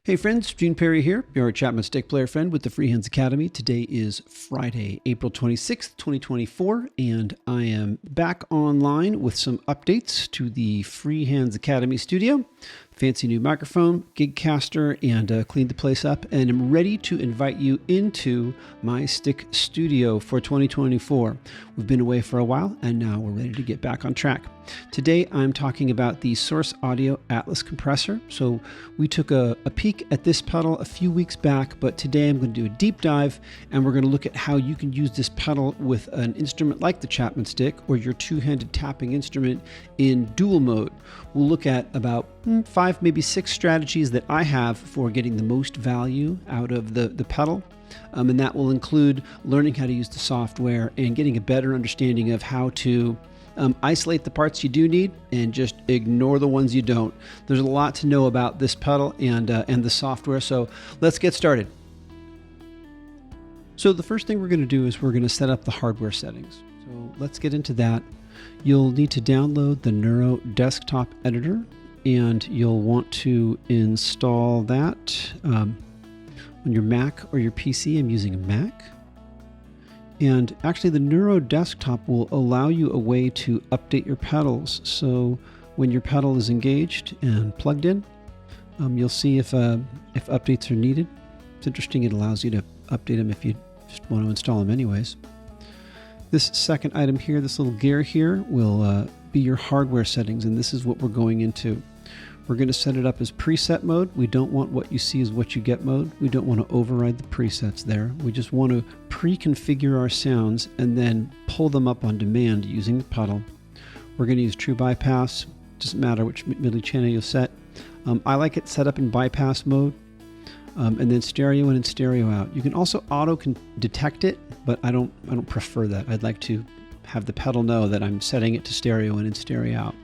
Hey friends, Gene Perry here, your Chapman Stick player friend with the Freehands Academy. Today is Friday, April 26th, 2024, and I am back online with some updates to the Freehands Academy studio. Fancy new microphone, Gigcaster, and cleaned the place up, and I'm ready to invite you into my Stick studio for 2024. We've been away for a while, and now we're ready to get back on track. Today, I'm talking about the Source Audio Atlas Compressor. So we took a peek at this pedal a few weeks back, but today I'm going to do a deep dive, and we're going to look at how you can use this pedal with an instrument like the Chapman Stick or your two-handed tapping instrument in dual mode. We'll look at about 5, maybe 6 strategies that I have for getting the most value out of the pedal. And that will include learning how to use the software and getting a better understanding of how to isolate the parts you do need and just ignore the ones you don't. There's a lot to know about this pedal and the software, so let's get started. So the first thing we're going to do is we're going to set up the hardware settings. So let's get into that. You'll need to download the Neuro Desktop Editor, and you'll want to install that on your Mac or your PC. I'm using a Mac. And actually the Neuro Desktop will allow you a way to update your pedals. So when your pedal is engaged and plugged in, you'll see if updates are needed. It's interesting, it allows you to update them if you just want to install them anyways. This second item here, this little gear here, will be your hardware settings, and this is what we're going into. We're going to set it up as preset mode. We don't want what you see is what you get mode. We don't want to override the presets there. We just want to pre-configure our sounds and then pull them up on demand using the pedal. We're going to use true bypass. Doesn't matter which MIDI channel you set. I like it set up in bypass mode. And then stereo in and stereo out. You can also auto detect it, but I don't prefer that. I'd like to have the pedal know that I'm setting it to stereo in and stereo out.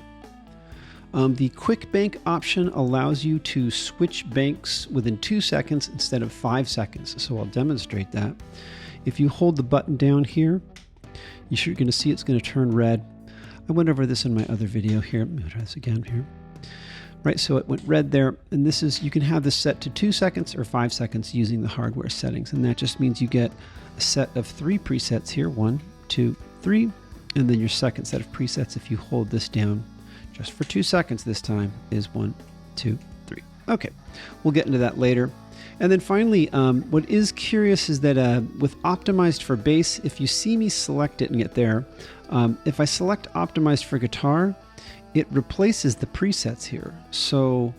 The quick bank option allows you to switch banks within 2 seconds instead of 5 seconds. So I'll demonstrate that. If you hold the button down here, you're going to see it's going to turn red. I went over this in my other video here. Let me try this again here. Right, so it went red there, and this is, you can have this set to 2 seconds or 5 seconds using the hardware settings, and that just means you get a set of 3 presets here, 1, 2, 3, and then your second set of presets, if you hold this down just for 2 seconds this time, is 1, 2, 3. Okay, we'll get into that later. And then finally, what is curious is that with optimized for bass, if you see me select it and get there, if I select optimized for guitar, it replaces the presets here. So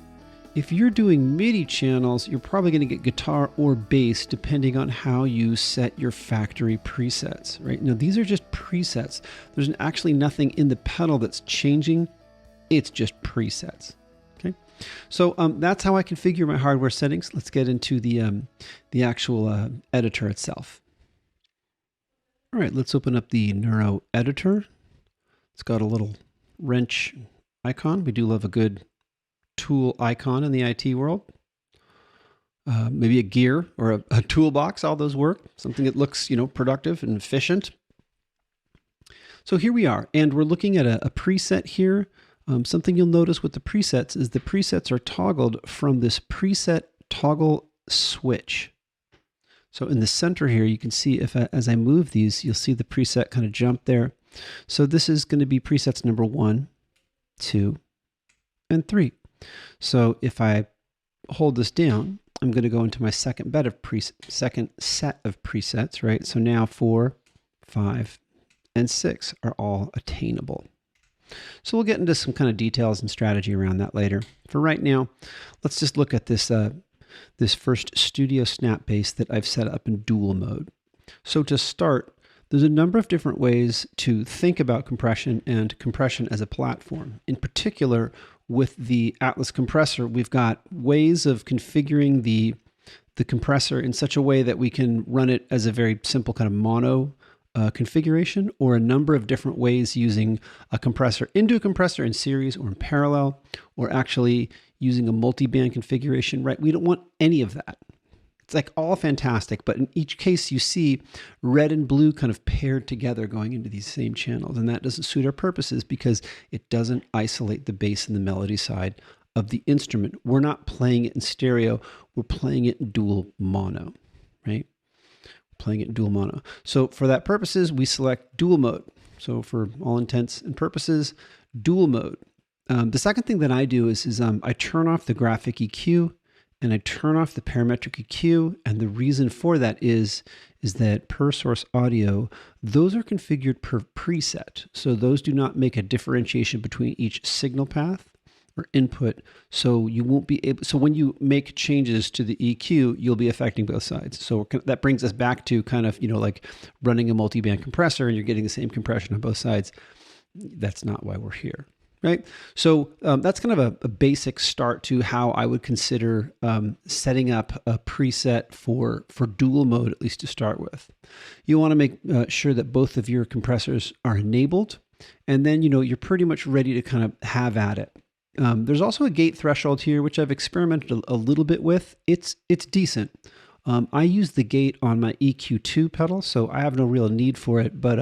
if you're doing MIDI channels, you're probably going to get guitar or bass depending on how you set your factory presets, right? Now, these are just presets. There's actually nothing in the pedal that's changing. It's just presets. Okay, so that's how I configure my hardware settings. Let's get into the actual editor itself. All right, let's open up the Neuro Editor. It's got a little wrench icon. We do love a good tool icon in the IT world. Maybe a gear or a toolbox, all those work. Something that looks, productive and efficient. So here we are, and we're looking at a preset here. Something you'll notice with the presets is the presets are toggled from this preset toggle switch. So in the center here, you can see as I move these, you'll see the preset kind of jump there. So this is going to be presets number 1, 2, and 3. So if I hold this down, I'm going to go into my second set of presets, right? So now 4, 5, and 6 are all attainable. So we'll get into some kind of details and strategy around that later. For right now, let's just look at this first studio snap bass that I've set up in dual mode. So to start, there's a number of different ways to think about compression and compression as a platform. In particular, with the Atlas compressor, we've got ways of configuring the compressor in such a way that we can run it as a very simple kind of mono configuration, or a number of different ways using a compressor into a compressor in series or in parallel, or actually using a multi-band configuration, right? We don't want any of that. It's like all fantastic, but in each case you see red and blue kind of paired together going into these same channels, and that doesn't suit our purposes because it doesn't isolate the bass and the melody side of the instrument. We're not playing it in stereo. we're playing it in dual mono, right? Playing it in dual mono. So for that purposes, we select dual mode. So for all intents and purposes, dual mode. The second thing that I do is I turn off the graphic EQ and I turn off the parametric EQ. And the reason for that is that per Source Audio, those are configured per preset. So those do not make a differentiation between each signal path or input. So you won't be able, so when you make changes to the EQ, you'll be affecting both sides. So that brings us back to kind of, like running a multi-band compressor and you're getting the same compression on both sides. That's not why we're here. Right. So that's kind of a basic start to how I would consider setting up a preset for dual mode, at least to start with. You want to make sure that both of your compressors are enabled, and then, you're pretty much ready to kind of have at it. There's also a gate threshold here, which I've experimented a little bit with. It's decent. I use the gate on my EQ2 pedal, so I have no real need for it. But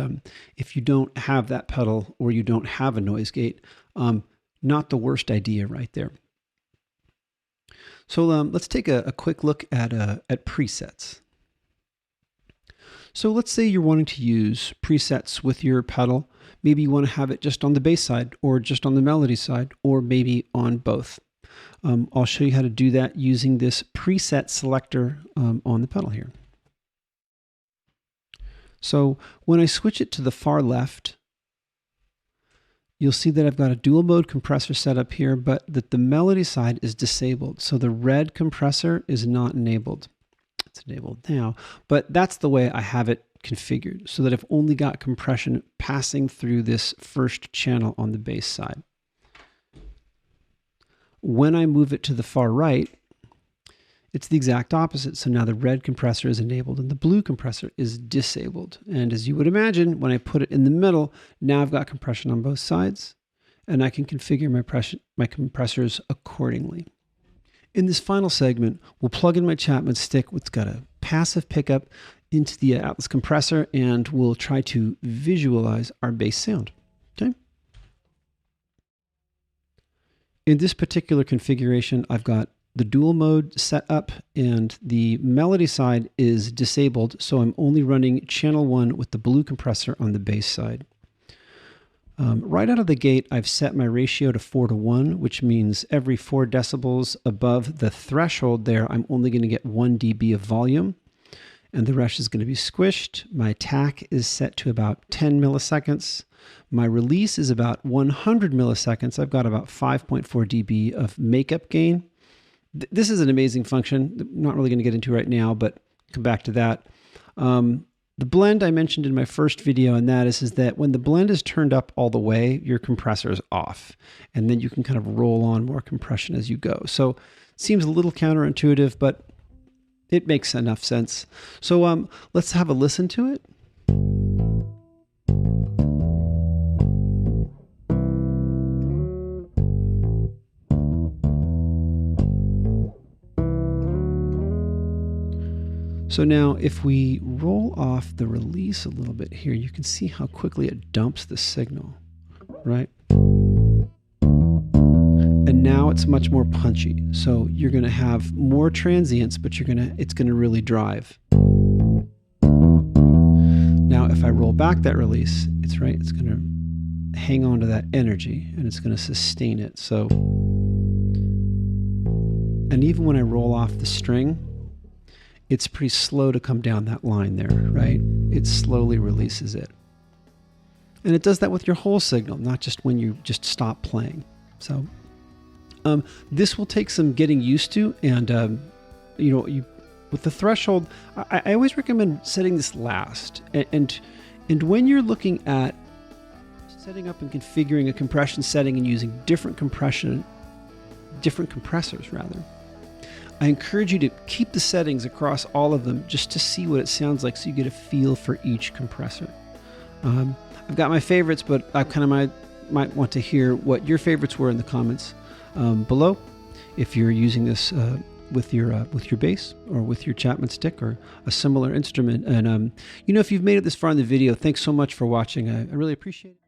if you don't have that pedal or you don't have a noise gate, not the worst idea right there. So let's take a quick look at presets. So let's say you're wanting to use presets with your pedal. Maybe you want to have it just on the bass side or just on the melody side, or maybe on both. I'll show you how to do that using this preset selector on the pedal here. So when I switch it to the far left, you'll see that I've got a dual mode compressor set up here, but that the melody side is disabled. So the red compressor is not enabled. It's enabled now, but that's the way I have it configured, so that I've only got compression passing through this first channel on the bass side. When I move it to the far right, it's the exact opposite. So now the red compressor is enabled and the blue compressor is disabled. And as you would imagine, when I put it in the middle, now I've got compression on both sides, and I can configure my compressors accordingly. In this final segment, we'll plug in my Chapman Stick, which got a passive pickup, into the Atlas compressor, and we'll try to visualize our bass sound. Okay. In this particular configuration, I've got the dual mode set up and the melody side is disabled, so I'm only running channel 1 with the blue compressor on the bass side. Right out of the gate, I've set my ratio to 4:1, which means every 4 decibels above the threshold there, I'm only going to get 1 dB of volume, and the rest is going to be squished. My attack is set to about 10 milliseconds. My release is about 100 milliseconds. I've got about 5.4 dB of makeup gain. This is an amazing function. I'm not really going to get into right now, but come back to that. The blend I mentioned in my first video, and that is that when the blend is turned up all the way, your compressor is off, and then you can kind of roll on more compression as you go. So it seems a little counterintuitive, but it makes enough sense. So let's have a listen to it. So now if we roll off the release a little bit here, you can see how quickly it dumps the signal, right? And now it's much more punchy. So you're going to have more transients, but it's going to really drive. Now, if I roll back that release, it's going to hang on to that energy and it's going to sustain it. So, and even when I roll off the string, it's pretty slow to come down that line there, right? It slowly releases it. And it does that with your whole signal, not just when you just stop playing. So this will take some getting used to, and with the threshold, I always recommend setting this last. And when you're looking at setting up and configuring a compression setting and using different compressors rather, I encourage you to keep the settings across all of them just to see what it sounds like, so you get a feel for each compressor. I've got my favorites, but I kind of might want to hear what your favorites were in the comments below. If you're using this with your bass or with your Chapman Stick or a similar instrument, and if you've made it this far in the video, thanks so much for watching. I really appreciate it.